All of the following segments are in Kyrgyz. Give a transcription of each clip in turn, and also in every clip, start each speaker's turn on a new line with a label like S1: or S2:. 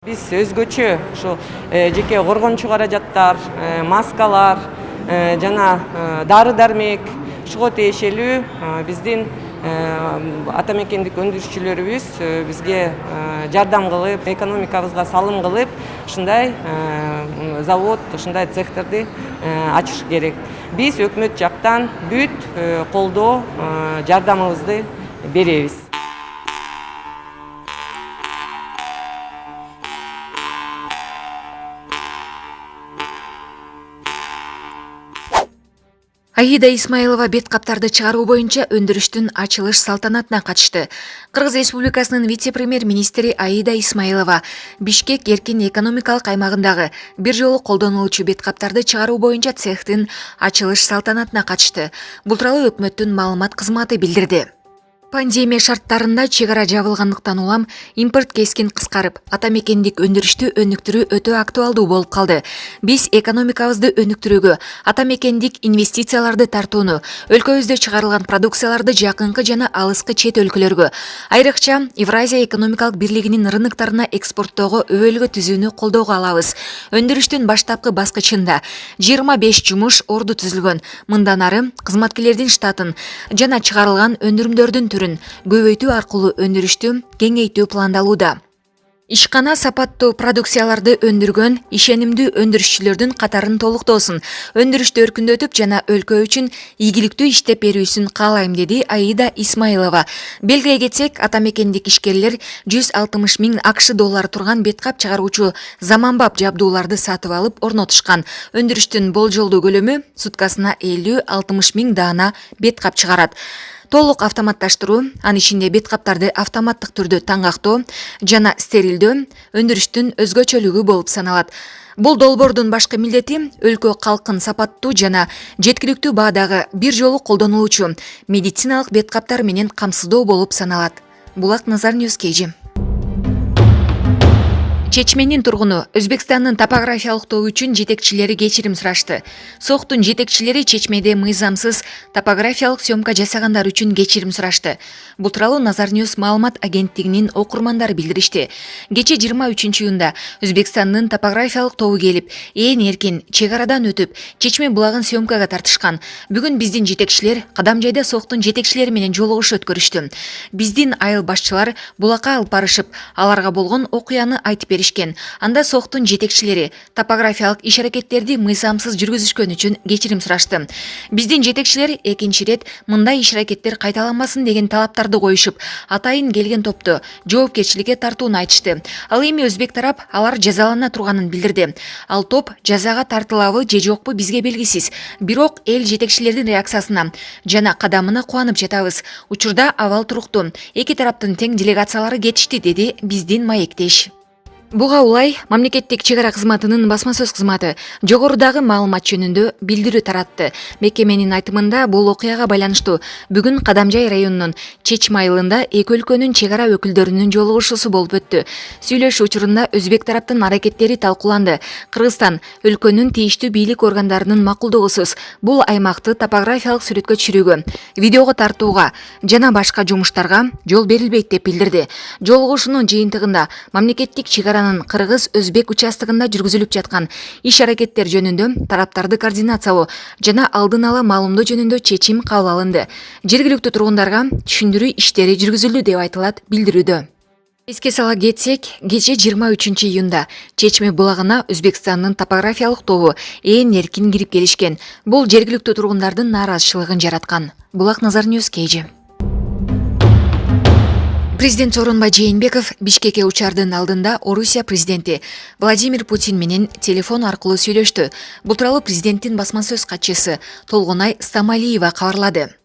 S1: Биз өзгөчө ушул жеке коргончу каражаттар, маскалар жана дары дармек ушуга тиешелүү биздин ата мекендик өндүрүшчүлөрүбүз бизге жардам кылып, экономикабызга салым кылып, ушундай завод, ушундай цехтерди ачыш керек. Биз өкмөт жактан бүт колдоо, жардамыбызды беребиз.
S2: Аида Исмаилова бет каптарды чыгаруу боюнча өндүрүштүн ачылыш салтанатына катышты. Кыргыз Республикасынын вице-премьер-министри Аида Исмаилова Бишкек эркин экономикалык аймагындагы бир жолу колдонулуучу бет каптарды чыгаруу боюнча цехтин ачылыш салтанатына катышты. Бул тууралуу өкмөттүн маалымат кызматы билдирди. Пандемия шарттарында чек ара жабылгандыктан улам импорт кескин кыскарып, ата мекендик өндүрүштү өнүктүрүү өтө актуалдуу болуп калды. Биз экономикабызды өнүктүрүүгө, ата мекендик инвестицияларды тартууну, өлкөбүздө чыгарылган продукцияларды жакынкы жана алыскы чет өлкөлөргө, айрыкча Евразия экономикалык бирлигинин рыноктарына экспорттоого өбөлгө түзүүнү колдоого алабыз. Өндүрүштүн баштапкы баскычында 25 жумуш орду түзүлгөн. Мындан ары кызматкерлердин штатын жана чыгарылган өндүрүмдөрдүн көбөйтүү аркылуу өндүрүштү кеңейтүү пландалууда. Ишкана сапаттуу продукцияларды өндүргөн ишенимдүү өндүрүшчүлөрдүн катарын толуктоосун, өндүрүштү өркүндөтүп жана өлкө үчүн ийгиликтүү иштеп берүүсүн каалайм, деди Аида Исмаилова. Белгилей кетсек, ата мекендик ишкерлер 160 000 АКШ доллары турган бет кап чыгаруучу заманбап жабдууларды сатып алып орнотушкан. Өндүрүштүн болжолдуу көлөмү суткасына 50-60 000 даана бет кап чыгарат. Толук автоматташтыруу, анын ичинде бет каптарды автоматтык түрдө таңгактоо жана стерилдөө өндүрүштүн өзгөчөлүгү болуп саналат. Бул долбоордун башкы милдети өлкө калкын сапаттуу жана жеткиликтүү баадагы бир жолу колдонулуучу медициналык бет каптар менен камсыздоо болуп саналат. Булак Назар Ньюс KG. Чечменин тургуну Өзбекстандын топографиялык тобу үчүн жетекчилери кечирим сурашты. Соктун жетекчилери Чечмеде мыйзамсыз топографиялык съемка жасагандар үчүн кечирим сурашты. Бул тууралуу Назар Ньюс маалымат агенттигинин окурмандары билдиришти. Кече 23-июнда Өзбекстандын топографиялык тобу келип, ээн эркин чек арадан өтүп, Чечме булагын съемкага тартышкан. Бүгүн биздин жетекчилер Кадамжайда соктун жетекчилери менен жолугуш өткөрүштү. Биздин айыл башчылар булакка алып барышып, аларга болгон окуяны айтып беришкен. Анда соктун жетекчилери топографиялык иш-аракеттерди мыйзамсыз жүргүзүшкөн үчүн кечирим сурашты. Биздин жетекчилер экинчи рет мындай иш-аракеттер кайталанбасын деген талаптарды коюшуп, атайын келген топту жоопкерчиликке тартууну айтышты. Ал эми өзбек тарап алар жазалана турганын билдирди. Ал топ жазага тартылабы же жокпу бизге белгисиз. Бирок эл жетекчилердин реакциясына жана кадамына кубанып жатабыз. Учурда абал туруктуу. Эки тараптын тең делегациялары кетишти, деди биздин маектеш. Буга улай мамлекеттик чек ара кызматынын басма сөз кызматы жогорудагы маалымат жөнүндө билдирүү таратты. Мекеменин айтымында бул окуяга байланыштуу бүгүн Кадамжай районунун Чечме айылында эки өлкөнүн чек ара өкүлдөрүнүн жолугушуусу болуп өттү. Сүйлөшүү учурунда өзбек тараптын аракеттери талкууланды. Кыргызстан өлкөнүн тийиштүү бийлик органдарынын макулдугусуз бул аймакты топографиялык сүрөткө түшүрүүгө, видеого тартууга жана башка жумуштарга жол берилбейт деп билдирди. Жолугушуунун жыйынтыгында мамлекеттик чек кыргыз-өзбек участогунда жүргүзүлүп жаткан иш-аракеттер жөнүндө тараптарды координациялоо жана алдын ала маалымдоо жөнүндө чечим кабыл алынды. Жергиликтүү тургундарга түшүндүрүү иштери жүргүзүлдү деп айтылат билдирүүдө. Эске сала кетсек, кече 23-июнда Чечме булагына Өзбекстандын топографиялык тобу ээн эркин кирип келишкен. Бул жергиликтүү тургундардын нааразычылыгын жараткан. Булак Назар Ньюс KG. Президент Сооронбай Жээнбеков Бишкекке учардын алдында Орусия президенти Владимир Путин менен телефон аркылуу сүйлөштү. Бул тууралуу президенттин басма сөз катчысы Толгонай Стамалиева кабарлады.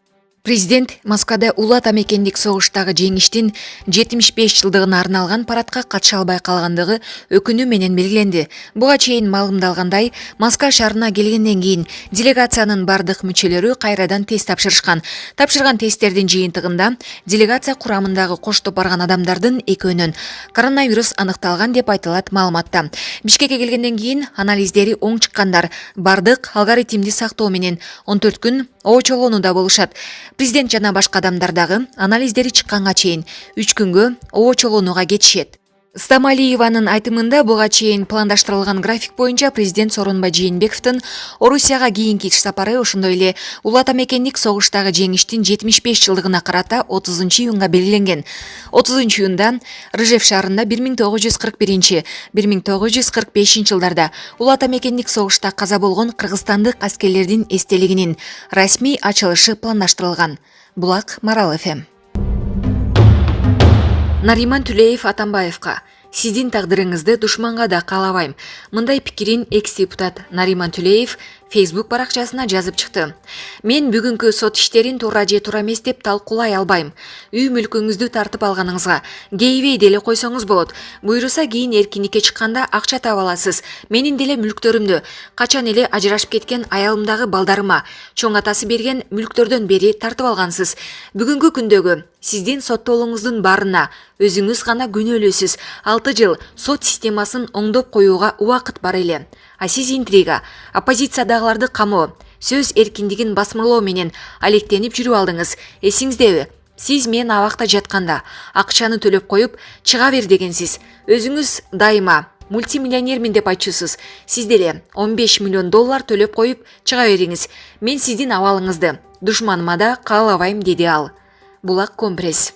S2: Президент Москвада улуу ата мекендик согуштагы жеңиштин 75 жылдыгына арналган парадка катыша албай калгандыгы өкүнүү менен белгиленди. Буга чейин маалымдалгандай, Москва шаарына келгенден кийин делегациянын бардык мүчөлөрү кайрадан тест тапшырышкан. Тапшырган тесттердин жыйынтыгында делегация курамындагы коштоп барган адамдардын экөөнүн коронавирус аныкталган деп айтылат маалыматта. Бишкекке келгенден кийин анализдери оң чыккандар бардык алгоритмди сактоо менен 14 күн оочолонууда болушат. Президент жана башка адамдар дагы анализдери чыкканга чейин 3 күнгө оочолонууга кетишет. Стамалиеванын айтымында буга чейин пландаштырылган график боюнча президент Сооронбай Жээнбековдун Орусияга кийинки иш сапары, ошондой эле Улуу Ата Мекендик согуштагы жеңиштин 75 жылдыгына карата 30-июнга белгиленген. 30-июнда Рыжев шаарында 1941-1945 жылдарда Улуу Ата Мекендик согушта каза болгон кыргызстандык аскерлердин эстелигинин расмий ачылышы пландаштырылган. Булак, Марал ФМ. Нариман Түлеев Атамбаевка: сиздин тагдырыңызды душманга да каалабайм. Мындай пикирин экс-депутат Нариман Түлеев Facebook баракчасына жазып чыкты. Мен бүгүнкү сот иштерин туура же туура эмес деп талкуулай албайм. Үй мүлкүңүздү тартып алганыңызга кейбей деле койсоңуз болот. Буйруса кийин эркиндикке чыкканда акча таап аласыз. Менин деле мүлктөрүмдү качан эле ажырашып кеткен аялымдагы балдарыма чоң атасы берген мүлктөрдөн бери тартып алгансыз. Бүгүнкү күндөгү сиздин соттоолуңуздун барына өзүңүз гана күнөөлүүсүз. 6 жыл сот системасын оңдоп коюуга убакыт бар эле. А сиз интрига, оппозициядагыларды камоо, сөз эркиндигин басмырлоо менен алектенип жүрүп алдыңыз. Эсиңиздеби? Сиз мен абакта жатканда акчаны төлөп коюп чыга бер дегенсиз. Өзүңүз дайыма мультимиллионермин деп айтчусуз. Сиз деле $15 миллион төлөп коюп чыга бериңиз. Мен сиздин абалыңызды душманыма да каалабайм, деди ал. Булак Компресс.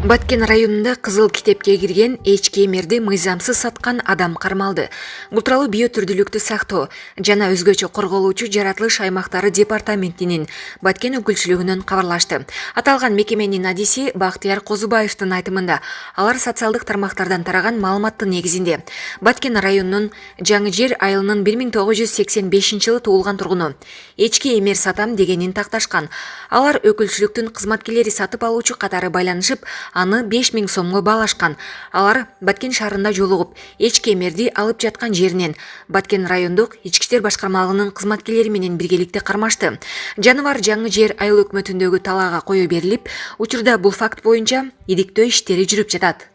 S2: Баткен районунда кызыл китепке кирген эчки эмерди мыйзамсыз саткан адам кармалды. Бул тууралуу биотүрдүүлүктү сактоо жана өзгөчө корголуучу жаратылыш аймактары департаментинин Баткен өкүлчүлүгүнөн кабарлашты. Аталган мекеменин адиси Бактыяр Козубаевдин айтымында алар социалдык тармактардан тараган маалыматтын негизинде Баткен районунун Жаңы Жер айылынын 1985-жылы туулган тургуну эчки эмер сатам дегенин такташкан. Алар өкүлчүлүктүн кызматкерлери сатып алуучу катары байланышып, аны 5000 сомго баалашкан. Алар Баткен шаарында жолугуп, эчки эмерди алып жаткан жеринен Баткен райондук ички иштер башкармалыгынын кызматкерлери менен биргеликте кармашты. Жаныбар Жаңы Жер айыл өкмөтүндөгү талаага кое берилип, учурда бул факт боюнча идиктөө иштери жүрүп жатат.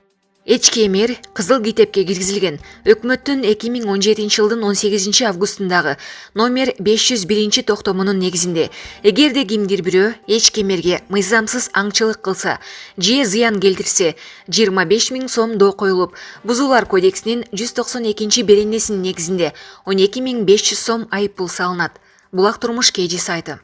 S2: Эчки эмер кызыл китепке киргизилген. Өкмөттүн 2017 жылдын 18 августундагы номер 501 токтомунун негизинде эгерде кимдир бирөө эчки эмерге мыйзамсыз аңчылык кылса же зыян келтирсе 25 000 сом доо коюлуп, бузуулар кодексинин 192 беренесинин негизинде 12 500 сом айып пул салынат. Булак Турмуш KG сайты.